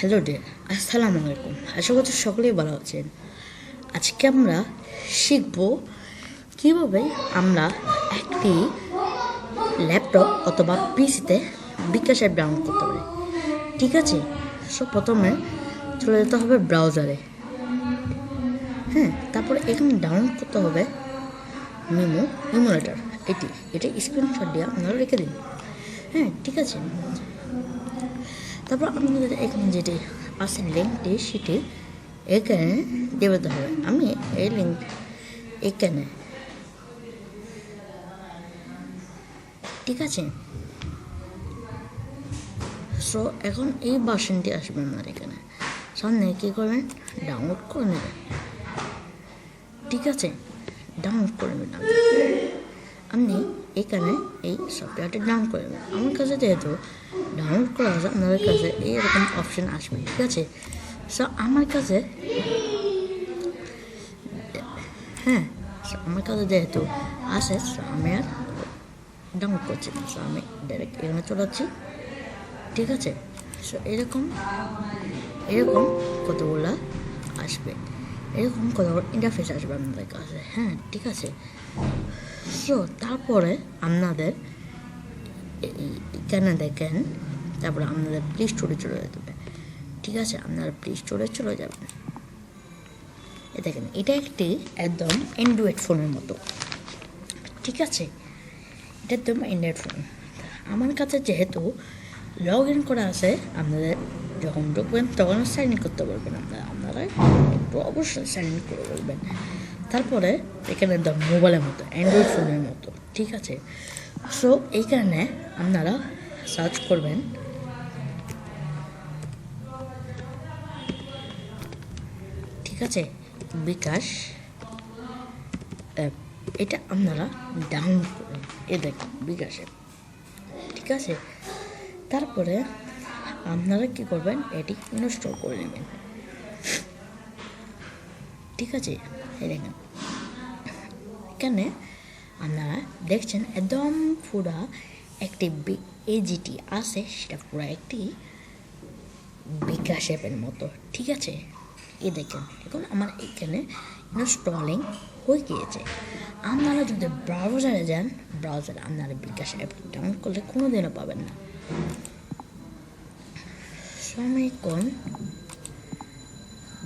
Hello dear, আসসালামু আলাইকুম। আশা করছি সকলেই ভালো আছেন। আজকে আমরা শিখব কীভাবে আমরা একটি ল্যাপটপ অথবা পিসিতে বিকাশ অ্যাপ ডাউনলোড করতে পারি। ঠিক আছে, সো প্রথমে চলে যেতে হবে ব্রাউজারে। তারপরে এখানে ডাউনলোড করতে হবে ইমুলেটর। এটা স্ক্রিনশট দিয়ে আপনারা রেখে দিন। ঠিক আছে। তারপর আপনাদের এখানে যেটি আছে লিঙ্কটি সেটি এখানে দেবে হবে। আমি এই লিঙ্ক এখানে, ঠিক আছে। সো এখন এই ভার্সনটি আসবে আমার এখানে সামনে, কী করবেন, ডাউনলোড করে নেবেন। ঠিক আছে, ডাউনলোড করে নেবেন। আপনি এখানে এই সফটওয়্যারটি ডাউনলোড করে নেবেন। আমার কাছে যেহেতু ডাউনলোড করা আছে, আপনাদের কাছে এইরকম অপশান আসবে। ঠিক আছে, সো আমার কাছে যেহেতু আসে, সো আমি আর ডাউনলোড করছি না। সো আমি ডাইরেক্ট এখানে চলে যাচ্ছি। ঠিক আছে, সো এরকম কতগুলো আসবে, এরকম কতগুলো ইন্টারফেস আসবে আপনাদের কাছে। ঠিক আছে। সো তারপরে আপনাদের এখানে দেখেন, তারপরে আপনাদের প্লে স্টোরে চলে যেতে হবে। ঠিক আছে, আপনারা প্লে স্টোরে চলে যাবেন। দেখেন, এটা একটি একদম অ্যান্ড্রয়েড ফোনের মতো। ঠিক আছে, এটা একদম অ্যান্ড্রয়েড ফোন। আমার কাছে যেহেতু লগ ইন করা আছে, আপনাদের যখন ঢুকবেন তখন সাইন ইন করতে পারবেন। আপনারা একটু অবশ্যই সাইন ইন করে বলবেন। তারপরে এখানে একদম মোবাইলের মতো, অ্যান্ড্রয়েড ফোনের মতো। ঠিক আছে, সো এইখানে আপনারা সার্চ করবেন ঠিক আছে বিকাশ অ্যাপ। এটা আপনারা ডাউনলোড করবেন। দেখেন বিকাশ অ্যাপ। ঠিক আছে, তারপরে আপনারা কি করবেন, এটি ইনস্টল করে নেবেন। ঠিক আছে, দেখেন এখানে আপনারা দেখছেন একদম পুরা একটি এজিটি আছে, সেটা পুরো একটি বিকাশ অ্যাপের মতো। ঠিক আছে, দেখেন এখন আমার এখানে ইনস্টলিং হয়ে গিয়েছে। আপনারা যদি ব্রাউজারে যান, ব্রাউজারে আপনারা বিকাশ অ্যাপটি ডাউনলোড করলে কোনো দিনও পাবেন না। আমি এখন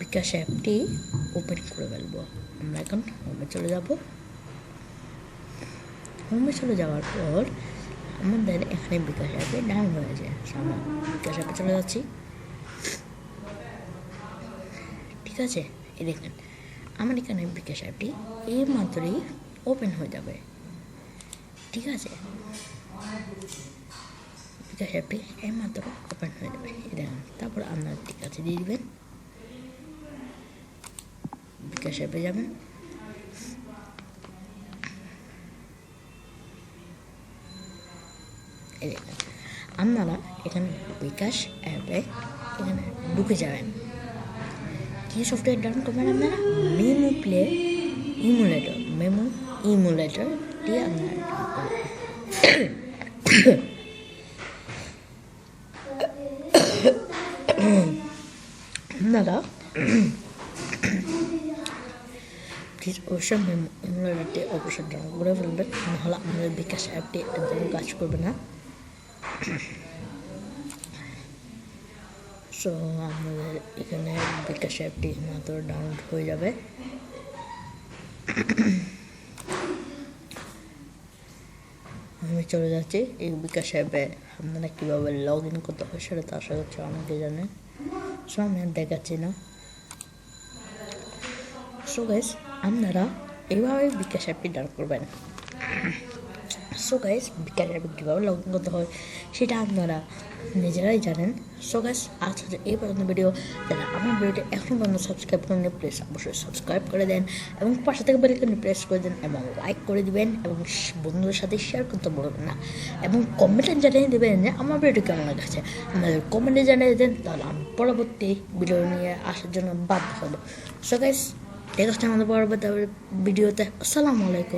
বিকাশ অ্যাপটি ওপেন করে ফেলবো। আমরা এখন হোমে চলে যাব। হোমে চলে যাওয়ার পর আমাদের এখানে বিকাশ অ্যাপে ডাউনলোড হয়েছে। আমরা বিকাশ অ্যাপে চলে যাচ্ছি। ঠিক আছে, দেখেন আমার এখানে বিকাশ অ্যাপটি এই মাত্রই ওপেন হয়ে যাবে। ঠিক আছে, বিকাশ অ্যাপটি এই মাত্র ওপেন হয়ে যাবে। দেখেন, তারপর আপনার ঠিক আছে দিয়ে দিবেন, বিকাশ অ্যাপে যাবেন। দেখেন আপনারা এখানে বিকাশ অ্যাপে এখানে ঢুকে যাবেন। কী সফটওয়্যার ডাউনলোড করবেন আপনারা, ইমুলেটর দিয়ে আপনারা প্লিজ অবশ্যই ইমুলেটরটি অবশ্যই ডাউনলোড করে ফেলবেন, নাহলে আপনাদের বিকাশ অ্যাপটি একদম কাজ করবে না। সো আপনাদের এখানে বিকাশ অ্যাপটি মাত্র ডাউনলোড হয়ে যাবে। আমি চলে যাচ্ছি এই বিকাশ অ্যাপে। আপনারা কীভাবে লগ ইন করতে হয় সেটা তো আশা করছি অনেকে জানেন। সো আমি আর দেখাচ্ছি না। সো গাইস, আপনারা এইভাবে বিকাশ অ্যাপটি ডাউনলোড করবেন। সো গাইস, বিকাশ অ্যাপে কীভাবে লগ ইন করতে হয় সেটা আপনারা নিজেরাই জানেন। সো গাইস, আজ হচ্ছে এই পর্যন্ত ভিডিও। যারা আমার ভিডিওটি এখনও পর্যন্ত সাবস্ক্রাইব করেন, প্লিজ অবশ্যই সাবস্ক্রাইব করে দেন এবং পাশে থেকে বেল আইকনটি প্রেস করে দেন এবং লাইক করে দিবেন এবং বন্ধুদের সাথে শেয়ার করতে বলবেন না এবং কমেন্টে জানিয়ে দেবেন যে আমার ভিডিওটি কেমন লাগছে। আপনাদের কমেন্টে জানিয়ে দেন, তাহলে আমি পরবর্তী ভিডিও নিয়ে আসার জন্য বাধ্য হব। সো গাইস, দেখা হচ্ছে আমাদের পরবর্তী ভিডিওতে। আসসালামু আলাইকুম।